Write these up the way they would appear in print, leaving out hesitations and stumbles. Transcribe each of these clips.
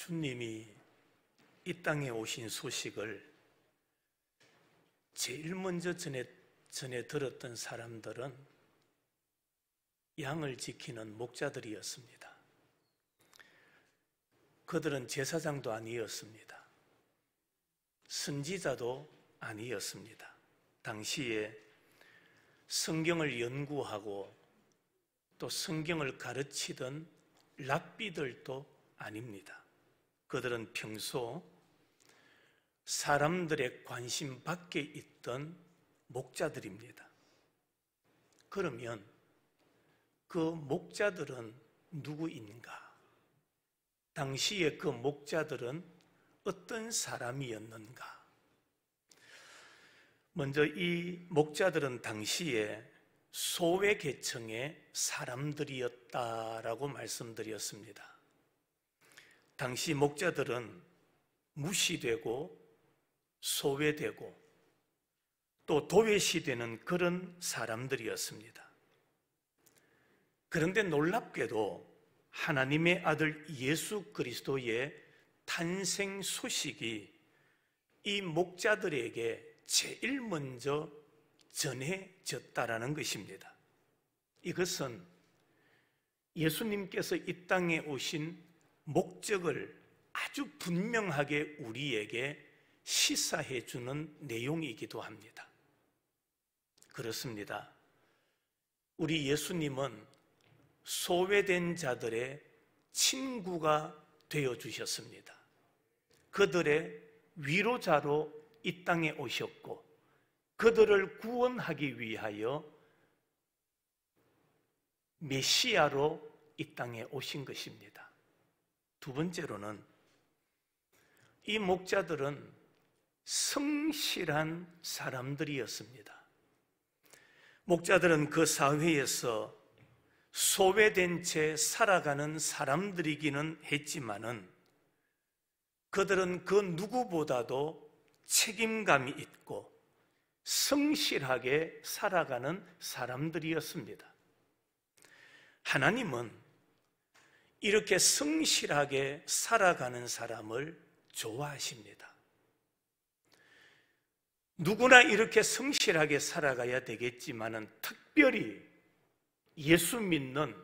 주님이 이 땅에 오신 소식을 제일 먼저 전에 들었던 사람들은 양을 지키는 목자들이었습니다. 그들은 제사장도 아니었습니다. 선지자도 아니었습니다. 당시에 성경을 연구하고 또 성경을 가르치던 랍비들도 아닙니다. 그들은 평소 사람들의 관심 밖에 있던 목자들입니다. 그러면 그 목자들은 누구인가? 당시에 그 목자들은 어떤 사람이었는가? 먼저 이 목자들은 당시에 소외 계층의 사람들이었다라고 말씀드렸습니다. 당시 목자들은 무시되고 소외되고 또 도외시되는 그런 사람들이었습니다. 그런데 놀랍게도 하나님의 아들 예수 그리스도의 탄생 소식이 이 목자들에게 제일 먼저 전해졌다라는 것입니다. 이것은 예수님께서 이 땅에 오신 목적을 아주 분명하게 우리에게 시사해 주는 내용이기도 합니다. 그렇습니다. 우리 예수님은 소외된 자들의 친구가 되어 주셨습니다. 그들의 위로자로 이 땅에 오셨고 그들을 구원하기 위하여 메시아로 이 땅에 오신 것입니다. 두 번째로는 이 목자들은 성실한 사람들이었습니다. 목자들은 그 사회에서 소외된 채 살아가는 사람들이기는 했지만은 그들은 그 누구보다도 책임감이 있고 성실하게 살아가는 사람들이었습니다. 하나님은 이렇게 성실하게 살아가는 사람을 좋아하십니다. 누구나 이렇게 성실하게 살아가야 되겠지만은 특별히 예수 믿는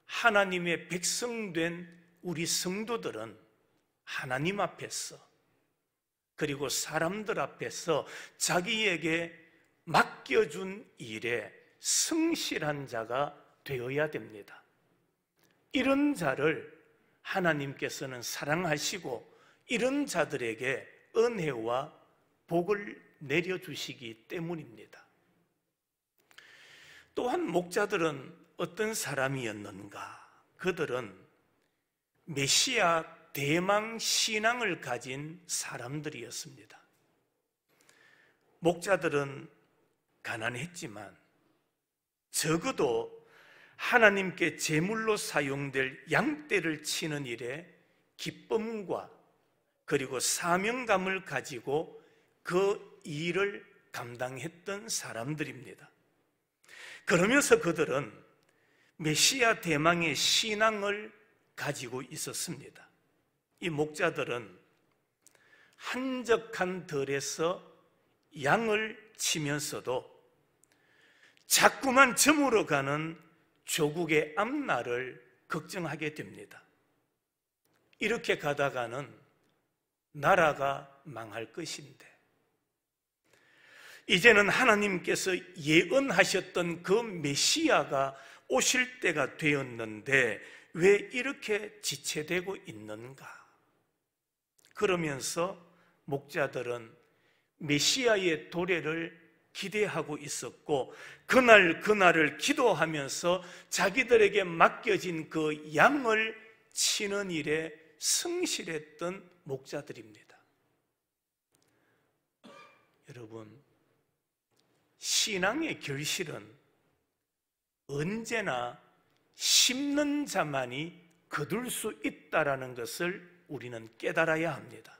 하나님의 백성된 우리 성도들은 하나님 앞에서 그리고 사람들 앞에서 자기에게 맡겨준 일에 성실한 자가 되어야 됩니다. 이런 자를 하나님께서는 사랑하시고 이런 자들에게 은혜와 복을 내려주시기 때문입니다. 또한 목자들은 어떤 사람이었는가? 그들은 메시아 대망 신앙을 가진 사람들이었습니다. 목자들은 가난했지만 적어도 하나님께 제물로 사용될 양떼를 치는 일에 기쁨과 그리고 사명감을 가지고 그 일을 감당했던 사람들입니다. 그러면서 그들은 메시아 대망의 신앙을 가지고 있었습니다. 이 목자들은 한적한 들에서 양을 치면서도 자꾸만 저물어 가는 조국의 앞날을 걱정하게 됩니다. 이렇게 가다가는 나라가 망할 것인데 이제는 하나님께서 예언하셨던 그 메시아가 오실 때가 되었는데 왜 이렇게 지체되고 있는가? 그러면서 목자들은 메시아의 도래를 기대하고 있었고 그날을 기도하면서 자기들에게 맡겨진 그 양을 치는 일에 성실했던 목자들입니다. 여러분, 신앙의 결실은 언제나 심는 자만이 거둘 수 있다는 것을 우리는 깨달아야 합니다.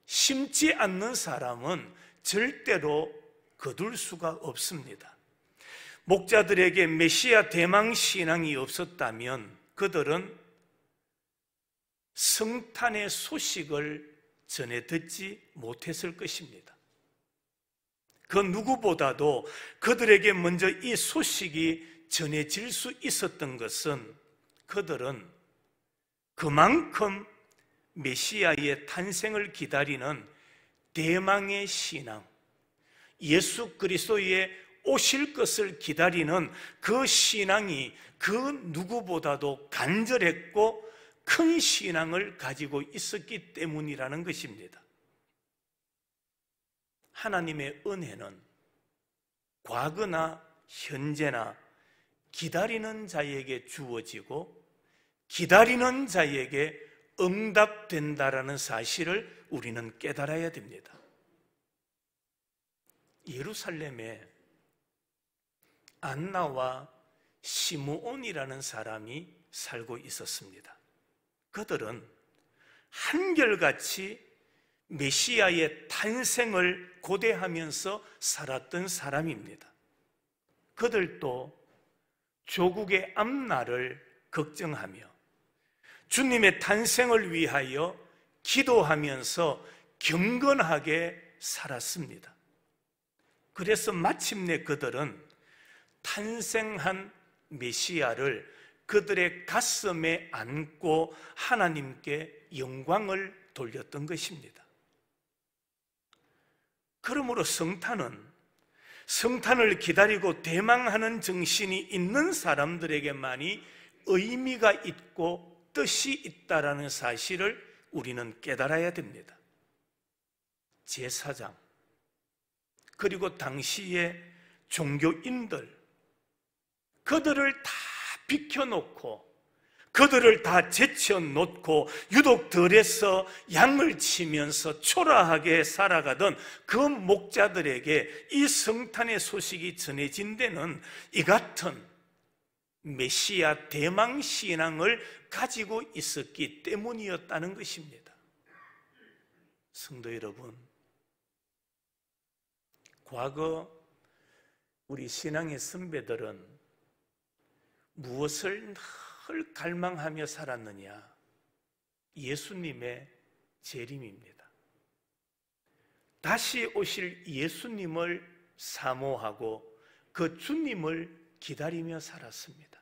심지 않는 사람은 절대로 거둘 수가 없습니다. 목자들에게 메시아 대망 신앙이 없었다면 그들은 성탄의 소식을 전해 듣지 못했을 것입니다. 그 누구보다도 그들에게 먼저 이 소식이 전해질 수 있었던 것은 그들은 그만큼 메시아의 탄생을 기다리는 대망의 신앙, 예수 그리스도의 오실 것을 기다리는 그 신앙이 그 누구보다도 간절했고 큰 신앙을 가지고 있었기 때문이라는 것입니다. 하나님의 은혜는 과거나 현재나 기다리는 자에게 주어지고 기다리는 자에게 응답된다라는 사실을 우리는 깨달아야 됩니다. 예루살렘에 안나와 시므온이라는 사람이 살고 있었습니다. 그들은 한결같이 메시아의 탄생을 고대하면서 살았던 사람입니다. 그들도 조국의 앞날을 걱정하며 주님의 탄생을 위하여 기도하면서 경건하게 살았습니다. 그래서 마침내 그들은 탄생한 메시아를 그들의 가슴에 안고 하나님께 영광을 돌렸던 것입니다. 그러므로 성탄을 기다리고 대망하는 정신이 있는 사람들에게만이 의미가 있고 뜻이 있다라는 사실을 우리는 깨달아야 됩니다. 제사장 그리고 당시의 종교인들, 그들을 다 비켜놓고 그들을 다 제쳐놓고 유독 들에서 양을 치면서 초라하게 살아가던 그 목자들에게 이 성탄의 소식이 전해진 데는 이 같은 메시아 대망 신앙을 가지고 있었기 때문이었다는 것입니다. 성도 여러분, 과거 우리 신앙의 선배들은 무엇을 늘 갈망하며 살았느냐? 예수님의 재림입니다. 다시 오실 예수님을 사모하고 그 주님을 기다리며 살았습니다.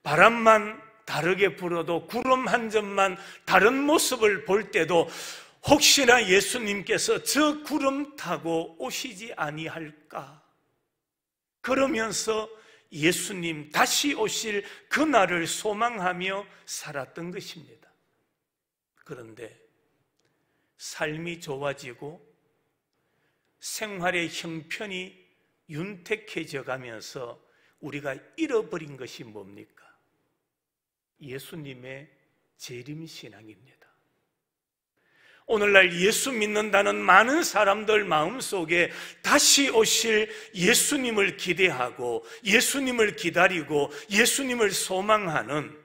바람만 다르게 불어도 구름 한 점만 다른 모습을 볼 때도 혹시나 예수님께서 저 구름 타고 오시지 아니할까? 그러면서 예수님 다시 오실 그날을 소망하며 살았던 것입니다. 그런데 삶이 좋아지고 생활의 형편이 윤택해져 가면서 우리가 잃어버린 것이 뭡니까? 예수님의 재림신앙입니다. 오늘날 예수 믿는다는 많은 사람들 마음속에 다시 오실 예수님을 기대하고 예수님을 기다리고 예수님을 소망하는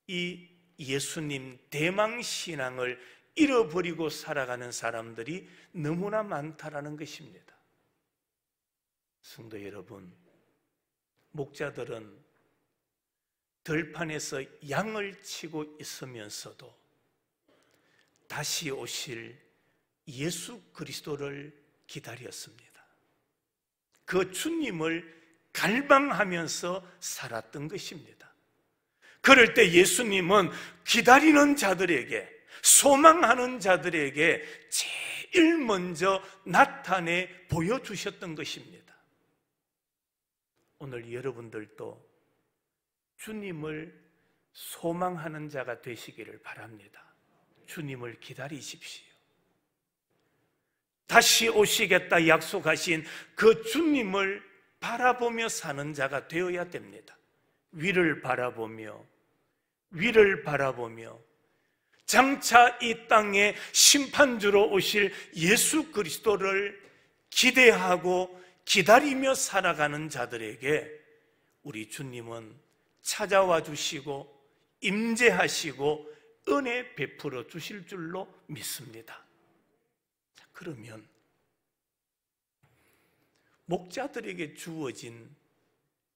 이 예수님 대망신앙을 잃어버리고 살아가는 사람들이 너무나 많다라는 것입니다. 성도 여러분, 목자들은 들판에서 양을 치고 있으면서도 다시 오실 예수 그리스도를 기다렸습니다. 그 주님을 갈망하면서 살았던 것입니다. 그럴 때 예수님은 기다리는 자들에게, 소망하는 자들에게 제일 먼저 나타내 보여주셨던 것입니다. 오늘 여러분들도 주님을 소망하는 자가 되시기를 바랍니다. 주님을 기다리십시오. 다시 오시겠다 약속하신 그 주님을 바라보며 사는 자가 되어야 됩니다. 위를 바라보며 장차 이 땅에 심판주로 오실 예수 그리스도를 기대하고 기다리며 살아가는 자들에게 우리 주님은 찾아와 주시고 임재하시고 은혜 베풀어 주실 줄로 믿습니다. 자, 그러면 목자들에게 주어진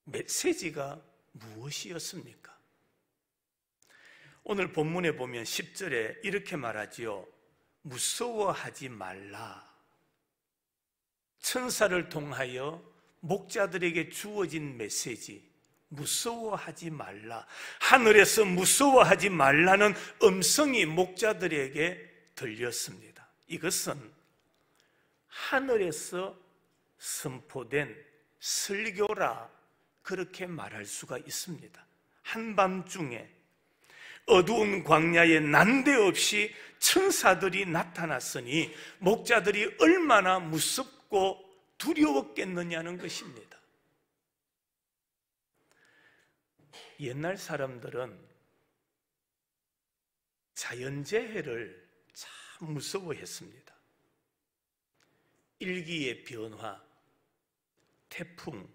메시지가 무엇이었습니까? 오늘 본문에 보면 10절에 이렇게 말하지요. 무서워하지 말라. 천사를 통하여 목자들에게 주어진 메시지, 무서워하지 말라. 하늘에서 무서워하지 말라는 음성이 목자들에게 들렸습니다. 이것은 하늘에서 선포된 설교라 그렇게 말할 수가 있습니다. 한밤중에 어두운 광야에 난데없이 천사들이 나타났으니 목자들이 얼마나 무섭고 두려웠겠느냐는 것입니다. 옛날 사람들은 자연재해를 참 무서워했습니다. 일기의 변화, 태풍,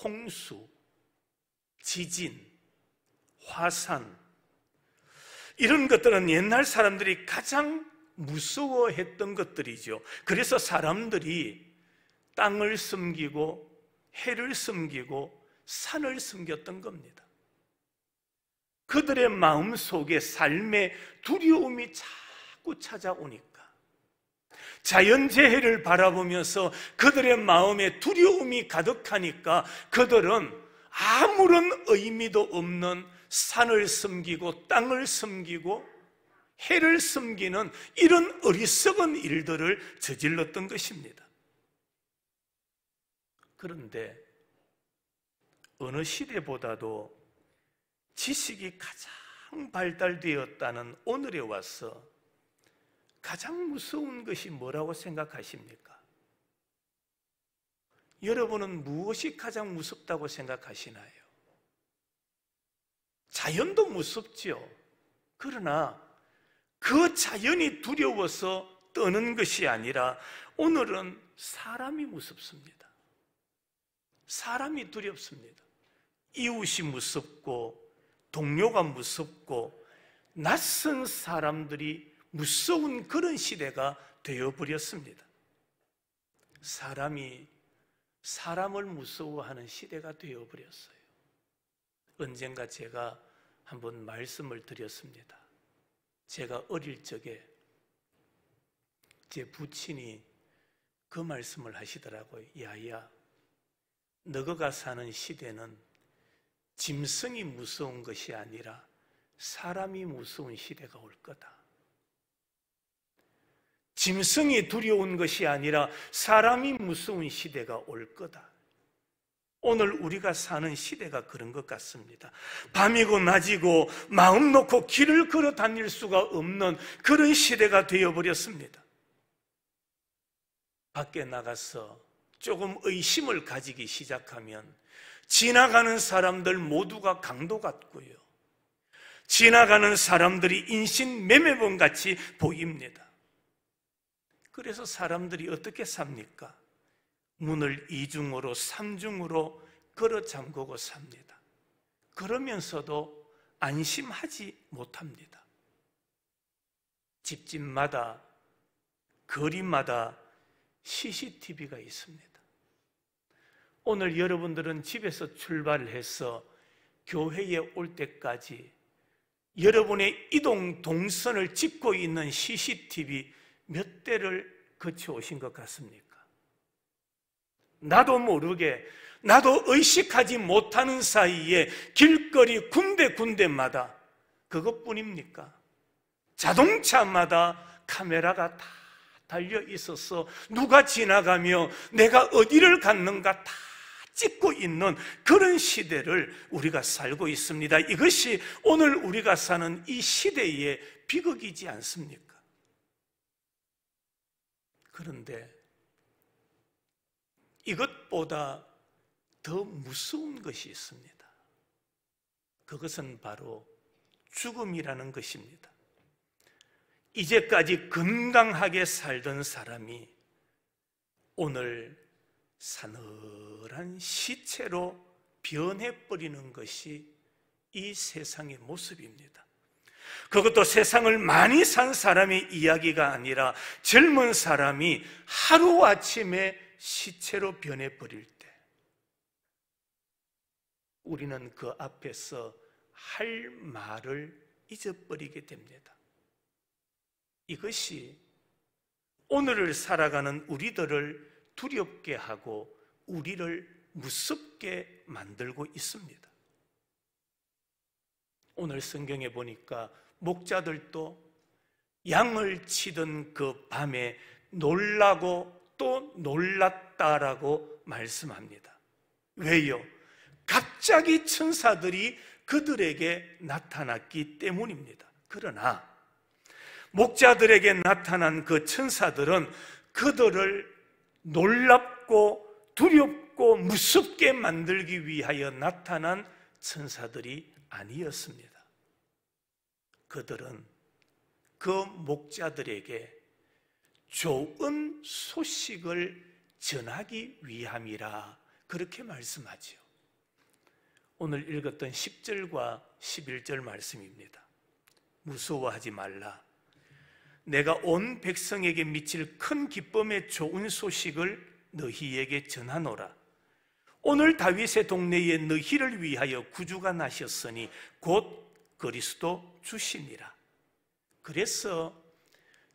홍수, 지진, 화산, 이런 것들은 옛날 사람들이 가장 무서워했던 것들이죠. 그래서 사람들이 땅을 섬기고 해를 섬기고 산을 섬겼던 겁니다. 그들의 마음속에 삶의 두려움이 자꾸 찾아오니까 자연재해를 바라보면서 그들의 마음에 두려움이 가득하니까 그들은 아무런 의미도 없는 산을 섬기고 땅을 섬기고 해를 섬기는 이런 어리석은 일들을 저질렀던 것입니다. 그런데 어느 시대보다도 지식이 가장 발달되었다는 오늘에 와서 가장 무서운 것이 뭐라고 생각하십니까? 여러분은 무엇이 가장 무섭다고 생각하시나요? 자연도 무섭지요. 그러나 그 자연이 두려워서 떠는 것이 아니라 오늘은 사람이 무섭습니다. 사람이 두렵습니다. 이웃이 무섭고 동료가 무섭고 낯선 사람들이 무서운 그런 시대가 되어버렸습니다. 사람이 사람을 무서워하는 시대가 되어버렸어요. 언젠가 제가 한번 말씀을 드렸습니다. 제가 어릴 적에 제 부친이 그 말씀을 하시더라고요. 야야, 너가 사는 시대는 짐승이 무서운 것이 아니라 사람이 무서운 시대가 올 거다. 짐승이 두려운 것이 아니라 사람이 무서운 시대가 올 거다. 오늘 우리가 사는 시대가 그런 것 같습니다. 밤이고 낮이고 마음 놓고 길을 걸어 다닐 수가 없는 그런 시대가 되어버렸습니다. 밖에 나가서 조금 의심을 가지기 시작하면 지나가는 사람들 모두가 강도 같고요, 지나가는 사람들이 인신매매범 같이 보입니다. 그래서 사람들이 어떻게 삽니까? 문을 이중으로 삼중으로 걸어 잠그고 삽니다. 그러면서도 안심하지 못합니다. 집집마다 거리마다 CCTV가 있습니다. 오늘 여러분들은 집에서 출발해서 교회에 올 때까지 여러분의 이동 동선을 짚고 있는 CCTV 몇 대를 거쳐오신 것 같습니까? 나도 모르게, 나도 의식하지 못하는 사이에 길거리 군데군데마다 그것뿐입니까? 자동차마다 카메라가 다 달려 있어서 누가 지나가며 내가 어디를 갔는가 다 찍고 있는 그런 시대를 우리가 살고 있습니다. 이것이 오늘 우리가 사는 이 시대의 비극이지 않습니까? 그런데 이것보다 더 무서운 것이 있습니다. 그것은 바로 죽음이라는 것입니다. 이제까지 건강하게 살던 사람이 오늘 사늘한 시체로 변해버리는 것이 이 세상의 모습입니다. 그것도 세상을 많이 산 사람의 이야기가 아니라 젊은 사람이 하루아침에 시체로 변해버릴 때 우리는 그 앞에서 할 말을 잊어버리게 됩니다. 이것이 오늘을 살아가는 우리들을 두렵게 하고 우리를 무섭게 만들고 있습니다. 오늘 성경에 보니까 목자들도 양을 치던 그 밤에 놀라고 또 놀랐다라고 말씀합니다. 왜요? 갑자기 천사들이 그들에게 나타났기 때문입니다. 그러나 목자들에게 나타난 그 천사들은 그들을 놀랍고 두렵고 무섭게 만들기 위하여 나타난 천사들이 아니었습니다. 그들은 그 목자들에게 좋은 소식을 전하기 위함이라 그렇게 말씀하지요. 오늘 읽었던 10절과 11절 말씀입니다. 무서워하지 말라. 내가 온 백성에게 미칠 큰 기쁨의 좋은 소식을 너희에게 전하노라. 오늘 다윗의 동네에 너희를 위하여 구주가 나셨으니 곧 그리스도 주시니라. 그래서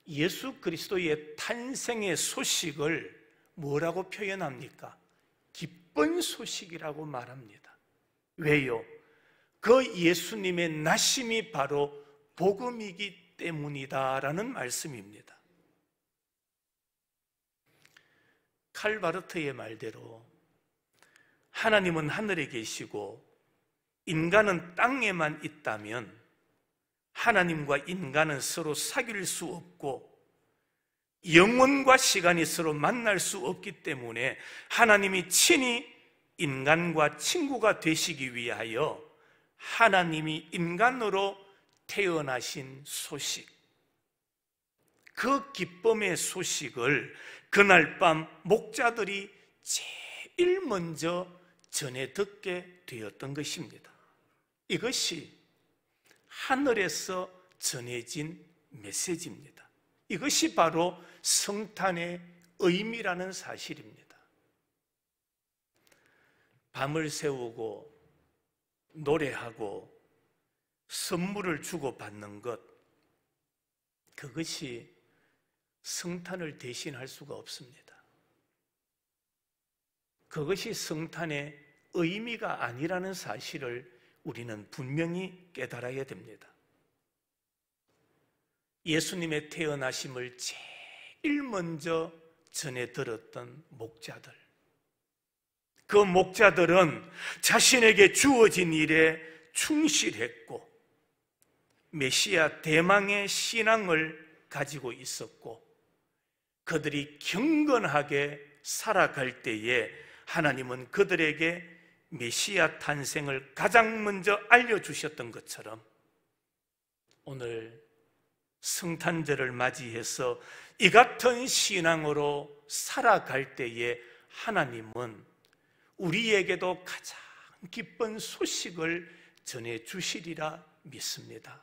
예수 그리스도의 탄생의 소식을 뭐라고 표현합니까? 기쁜 소식이라고 말합니다. 왜요? 그 예수님의 나심이 바로 복음이기 때문이다라는 말씀입니다. 칼바르트의 말대로 하나님은 하늘에 계시고 인간은 땅에만 있다면 하나님과 인간은 서로 사귈 수 없고 영혼과 시간이 서로 만날 수 없기 때문에 하나님이 친히 인간과 친구가 되시기 위하여 하나님이 인간으로 태어나신 소식, 그 기쁨의 소식을 그날 밤 목자들이 제일 먼저 전해 듣게 되었던 것입니다. 이것이 하늘에서 전해진 메시지입니다. 이것이 바로 성탄의 의미라는 사실입니다. 밤을 새우고 노래하고 선물을 주고받는 것, 그것이 성탄을 대신할 수가 없습니다. 그것이 성탄의 의미가 아니라는 사실을 우리는 분명히 깨달아야 됩니다. 예수님의 태어나심을 제일 먼저 전해 들었던 목자들, 그 목자들은 자신에게 주어진 일에 충실했고 메시아 대망의 신앙을 가지고 있었고 그들이 경건하게 살아갈 때에 하나님은 그들에게 메시아 탄생을 가장 먼저 알려주셨던 것처럼 오늘 성탄절을 맞이해서 이 같은 신앙으로 살아갈 때에 하나님은 우리에게도 가장 기쁜 소식을 전해주시리라 믿습니다.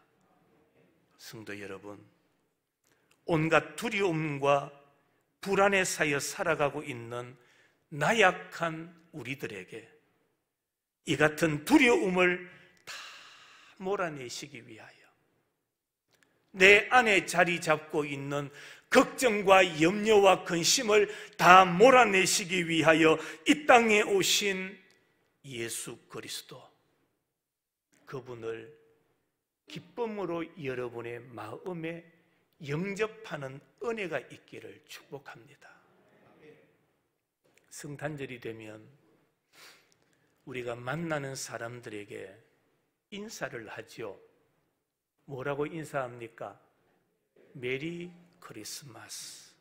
성도 여러분, 온갖 두려움과 불안에 쌓여 살아가고 있는 나약한 우리들에게 이 같은 두려움을 다 몰아내시기 위하여 내 안에 자리 잡고 있는 걱정과 염려와 근심을 다 몰아내시기 위하여 이 땅에 오신 예수 그리스도, 그분을 기쁨으로 여러분의 마음에 영접하는 은혜가 있기를 축복합니다. 성탄절이 되면 우리가 만나는 사람들에게 인사를 하죠. 뭐라고 인사합니까? 메리 크리스마스.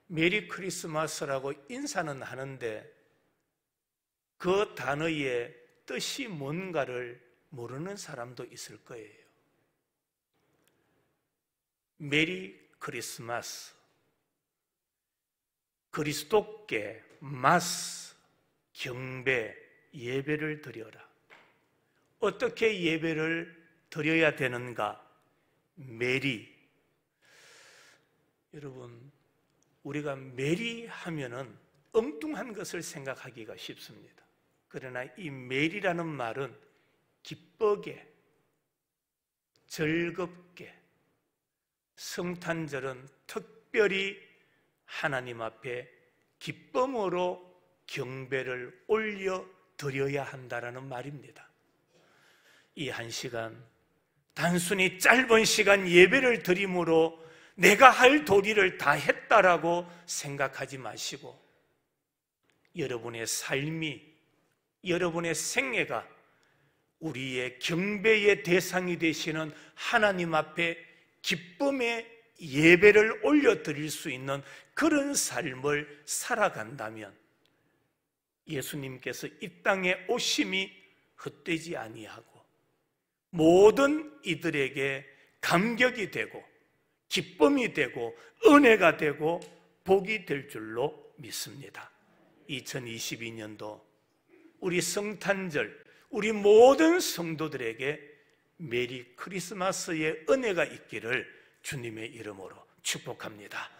메리 크리스마스라고 인사는 하는데 그 단어의 뜻이 뭔가를 모르는 사람도 있을 거예요. 메리 크리스마스, 그리스도께 마스, 경배, 예배를 드려라. 어떻게 예배를 드려야 되는가? 메리. 여러분, 우리가 메리 하면은 엉뚱한 것을 생각하기가 쉽습니다. 그러나 이 매일이라는 말은 기쁘게, 즐겁게, 성탄절은 특별히 하나님 앞에 기쁨으로 경배를 올려 드려야 한다라는 말입니다. 이 한 시간, 단순히 짧은 시간 예배를 드림으로 내가 할 도리를 다 했다라고 생각하지 마시고, 여러분의 삶이, 여러분의 생애가 우리의 경배의 대상이 되시는 하나님 앞에 기쁨의 예배를 올려드릴 수 있는 그런 삶을 살아간다면 예수님께서 이 땅에 오심이 헛되지 아니하고 모든 이들에게 감격이 되고 기쁨이 되고 은혜가 되고 복이 될 줄로 믿습니다. 2022년도 우리 성탄절, 우리 모든 성도들에게 메리 크리스마스의 은혜가 있기를 주님의 이름으로 축복합니다.